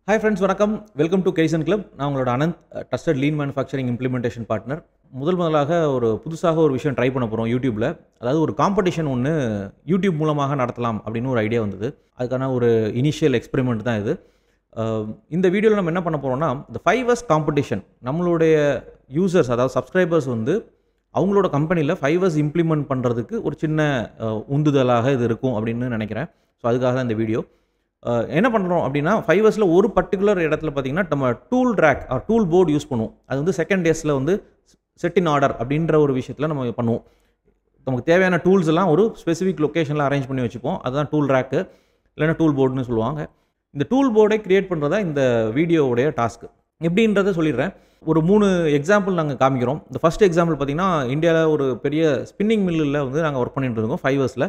Hi friends, வணக்கம். Welcome to Kaizen Club. நான் உங்களோட Anand, trusted lean manufacturing implementation partner. முதலாக புதுசாக ஒரு விஷயம் ட்ரை பண்ண போகிறோம் யூடியூப்பில். அதாவது ஒரு காம்படிஷன் ஒன்று யூடியூப் மூலமாக நடத்தலாம் அப்படின்னு ஒரு ஐடியா வந்தது. அதுக்கான ஒரு இனிஷியல் எக்ஸ்பெரிமெண்ட் தான் இது. இந்த வீடியோவில் நம்ம என்ன பண்ண போகிறோம்னா, இந்த 5S காம்படிஷன் நம்மளுடைய யூசர்ஸ், அதாவது சப்ஸ்கிரைபர்ஸ் அவங்களோட கம்பெனியில் 5S இம்ப்ளிமெண்ட் பண்ணுறதுக்கு ஒரு சின்ன உந்துதலாக இது இருக்கும் அப்படின்னு நினைக்கிறேன். ஸோ அதுக்காக தான் இந்த வீடியோ. என்ன பண்ணுறோம் அப்படின்னா, 5Sல ஒரு பர்டிகுலர் இடத்துல பார்த்தீங்கன்னா நம்ம tool rack tool board use பண்ணுவோம். அது செகண்ட் டேஸில் செட் இன் ஆர்டர் அப்படின்ற ஒரு விஷயத்தில் நம்ம பண்ணுவோம். நமக்கு தேவையான டூல்ஸ் எல்லாம் ஒரு ஸ்பெசிஃபிக் லொக்கேஷனில் அரேஞ்ச் பண்ணி வச்சுப்போம். அதுதான் டூல் ரேக்கு, இல்லைன்னா டூல் போர்டுன்னு சொல்லுவாங்க. இந்த டூல் போர்டை கிரியேட் பண்ணுறதா இந்த வீடியோவுடைய டாஸ்க்கு. எப்படின்றத சொல்லிடுறேன். ஒரு 3 எக்ஸாம்பிள் நாங்கள் காமிக்கிறோம். இந்த ஃபஸ்ட் எக்ஸாம்பிள் பார்த்தீங்கன்னா, இந்தியாவில் ஒரு பெரிய ஸ்பின்னிங் மில்லில் நாங்கள் ஒர்க் பண்ணிட்டு இருக்கோம் 5Sல.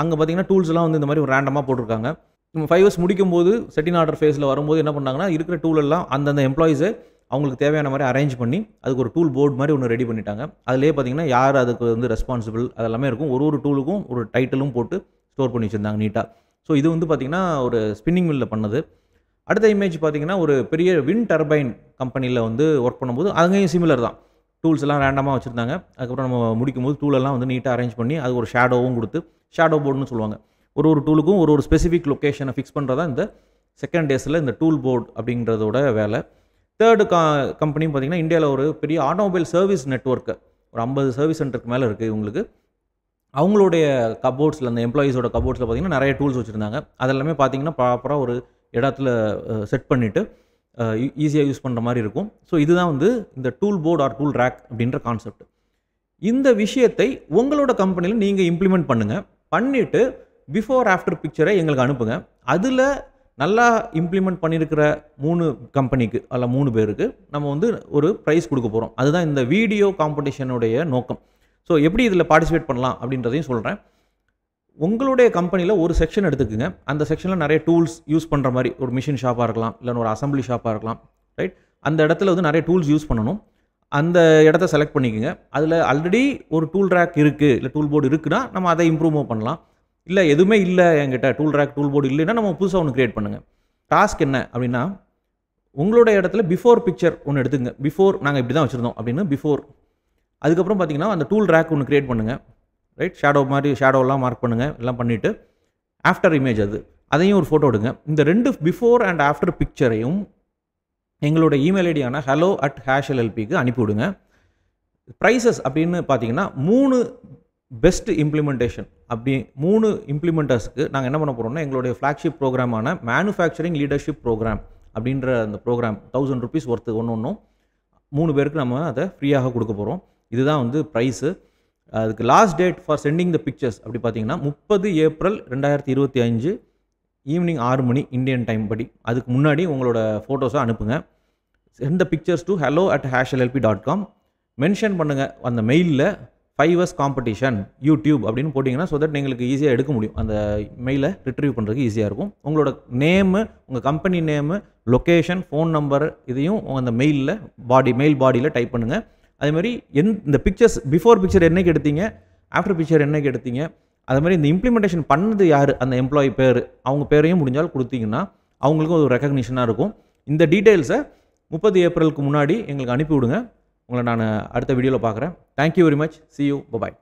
அங்கே பார்த்தீங்கன்னா டூல்ஸ்லாம் இந்த மாதிரி ஒரு ரேண்டமாக போட்டிருக்காங்க. நம்ம 5S முடிக்கும்போது செட் இன் ஆர்டர் ஃபேஸில் வரும்போது என்ன பண்ணாங்கன்னா, இருக்கிற டூல் எல்லாம் அந்தந்த எம்ப்ளாயிஸை அவங்களுக்கு தேவையான மாதிரி அரேஞ்ச் பண்ணி அதுக்கு ஒரு டூல் போர்டு மாதிரி ஒன்று ரெடி பண்ணிட்டாங்க. அதிலே பார்த்தீங்கன்னா யார் அதுக்கு ரெஸ்பான்சிபிள் அதெல்லாமே இருக்கும். ஒரு டூலுக்கும் ஒரு டைட்டிலும் போட்டு ஸ்டோர் பண்ணி வச்சுருந்தாங்க நீட்டாக. ஸோ இது பார்த்தீங்கன்னா ஒரு ஸ்பின்னிங் மில்லில் பண்ணது. அடுத்த இமேஜ் பார்த்தீங்கன்னா, ஒரு பெரிய விண்ட் டர்பைன் கம்பெனியில் ஒர்க் பண்ணும்போது அங்கேயும் சிமிலர் தான். டூல்ஸ் எல்லாம் ரேண்டமாக வச்சுருந்தாங்க. அதுக்கப்புறம் நம்ம முடிக்கும்போது டூலெல்லாம் நீட்டாக அரேஞ்ச் பண்ணி அது ஒரு ஷேடோவும் கொடுத்து, ஷேடோ போர்டுன்னு சொல்லுவாங்க. ஒரு டூலுக்கும் ஒரு ஸ்பெசிஃபிக் லொக்கேஷனை ஃபிக்ஸ் பண்ணுறதா இந்த செகண்ட் டேஸில் இந்த டூல் போர்டு அப்படின்றதோட வேலை. தேர்டு கம்பெனி பார்த்திங்கன்னா, இந்தியாவில் ஒரு பெரிய ஆட்டோமொபைல் சர்வீஸ் நெட்வொர்க்கு ஒரு 50 சர்வீஸ் சென்டருக்கு மேலே இருக்குது இவங்களுக்கு. அவங்களுடைய கபோர்ட்ஸில், அந்த எம்ப்ளாயீஸோட கபோர்ட்ஸில் பார்த்திங்கன்னா நிறைய டூல்ஸ் வச்சுருந்தாங்க. அதெல்லாமே பார்த்திங்கன்னா ப்ராப்பராக ஒரு இடத்துல செட் பண்ணிவிட்டு ஈஸியாக யூஸ் பண்ணுற மாதிரி இருக்கும். ஸோ இதுதான் இந்த tool board or tool rack அப்படின்ற கான்செப்ட். இந்த விஷயத்தை உங்களோட கம்பெனியில் நீங்கள் இம்ப்ளிமெண்ட் பண்ணுங்கள். பண்ணிவிட்டு பிஃபோர் ஆஃப்டர் பிக்சரை எங்களுக்கு அனுப்புங்க. அதில் நல்லா இம்ப்ளிமெண்ட் பண்ணியிருக்கிற 3 கம்பெனிக்கு அல்ல 3 பேருக்கு நம்ம ஒரு ப்ரைஸ் கொடுக்க போகிறோம். அதுதான் இந்த வீடியோ காம்படிஷனுடைய நோக்கம். ஸோ எப்படி இதில் பார்ட்டிசிபேட் பண்ணலாம் அப்படின்றதையும் சொல்கிறேன். உங்களுடைய கம்பெனியில் ஒரு செக்ஷன் எடுத்துக்குங்க. அந்த செக்ஷனில் நிறைய டூல்ஸ் யூஸ் பண்ணுற மாதிரி ஒரு மிஷின் ஷாப்பாக இருக்கலாம், இல்லைன்னா ஒரு அசம்பிளி ஷாப்பாக இருக்கலாம், ரைட்? அந்த இடத்துல நிறைய டூல்ஸ் யூஸ் பண்ணணும். அந்த இடத்த செலக்ட் பண்ணிக்கோங்க. அதில் ஆல்ரெடி ஒரு டூல் ரேக் இருக்குது, இல்லை டூல் போர்டு இருக்குன்னா நம்ம அதை இம்ப்ரூவ் பண்ணலாம். இல்லை எதுவுமே இல்லை என்கிட்ட டூல் ரேக் டூல் போர்டு இல்லைன்னா நம்ம புதுசாக ஒன்று க்ரியேட் பண்ணுங்கள். டாஸ்க் என்ன அப்படின்னா, உங்களோட இடத்துல பிஃபோர் பிக்சர் ஒன்று எடுத்துங்க. பிஃபோர் நாங்கள் இப்படி தான் வச்சுருந்தோம் அப்படின்னு பிஃபோர். அதுக்கப்புறம் பார்த்தீங்கன்னா அந்த டூல் ரேக் ஒன்று க்ரியேட் பண்ணுங்கள், ரைட்? ஷேடோலாம் மார்க் பண்ணுங்கள். எல்லாம் பண்ணிவிட்டு ஆஃப்டர் இமேஜ் அதையும் ஒரு ஃபோட்டோ எடுங்க. இந்த 2 பிஃபோர் அண்ட் ஆஃப்டர் பிக்சரையும் எங்களோட இமெயில் ஐடியான hello@hashllp-க்கு அனுப்பிவிடுங்க. ப்ரைஸஸ் அப்படின்னு பார்த்தீங்கன்னா 3 பெஸ்ட் இம்ப்ளிமெண்டேஷன் அப்படி 3 இம்ப்ளிமெண்டர்ஸ்க்கு நாங்கள் என்ன பண்ண போகிறோம்னா, எங்களுடைய ஃப்ளாக்ஷிப் ப்ரோக்ராமான மேனுஃபேக்சரிங் லீடர்ஷிப் ப்ரோக்ராம் அப்படின்ற அந்த ப்ரோக்ராம் ₹1000 ஒர்த்து ஒன்றும் 3 பேருக்கு நம்ம அதை ஃப்ரீயாக கொடுக்க போகிறோம். இதுதான் ப்ரைஸு. அதுக்கு last date for sending the pictures அப்படி பார்த்தீங்கன்னா 30 ஏப்ரல் 2025 ஈவினிங் 6 மணி இந்தியன் டைம் படி. அதுக்கு முன்னாடி உங்களோட ஃபோட்டோஸை அனுப்புங்க. Send the pictures to hello@hashllp.com. Mention பண்ணுங்கள் அந்த மெயிலில் 5S காம்படிஷன் யூடியூப் அப்படின்னு போட்டிங்கன்னா, ஸோ தட் எங்களுக்கு ஈஸியாக எடுக்க முடியும். அந்த மெயிலை ரிட்ரீவ் பண்ணுறதுக்கு ஈஸியாக இருக்கும். உங்களோட நேமு, உங்கள் company name, location, phone number இதையும் அந்த மெயில் பாடியில் டைப் பண்ணுங்கள். அதேமாதிரி இந்த பிக்சர்ஸ் பிஃபோர் பிக்சர் என்னைக்கு எடுத்தீங்க, ஆஃப்டர் பிக்சர் என்னைக்கு எடுத்தீங்க, அது மாதிரி இந்த இம்ப்ளிமெண்டேஷன் பண்ணது யார், அந்த எம்ப்ளாயி பேர், அவங்க பேரையும் முடிஞ்சாலும் கொடுத்தீங்கன்னா அவங்களுக்கும் ஒரு ரெக்கக்னிஷனாக இருக்கும். இந்த டீட்டெயில்ஸை 30 ஏப்ரலுக்கு முன்னாடி எங்களுக்கு அனுப்பி விடுங்க. உங்களை நான் அடுத்த வீடியோவில் பார்க்குறேன். Thank you very much. See you. Bye-bye.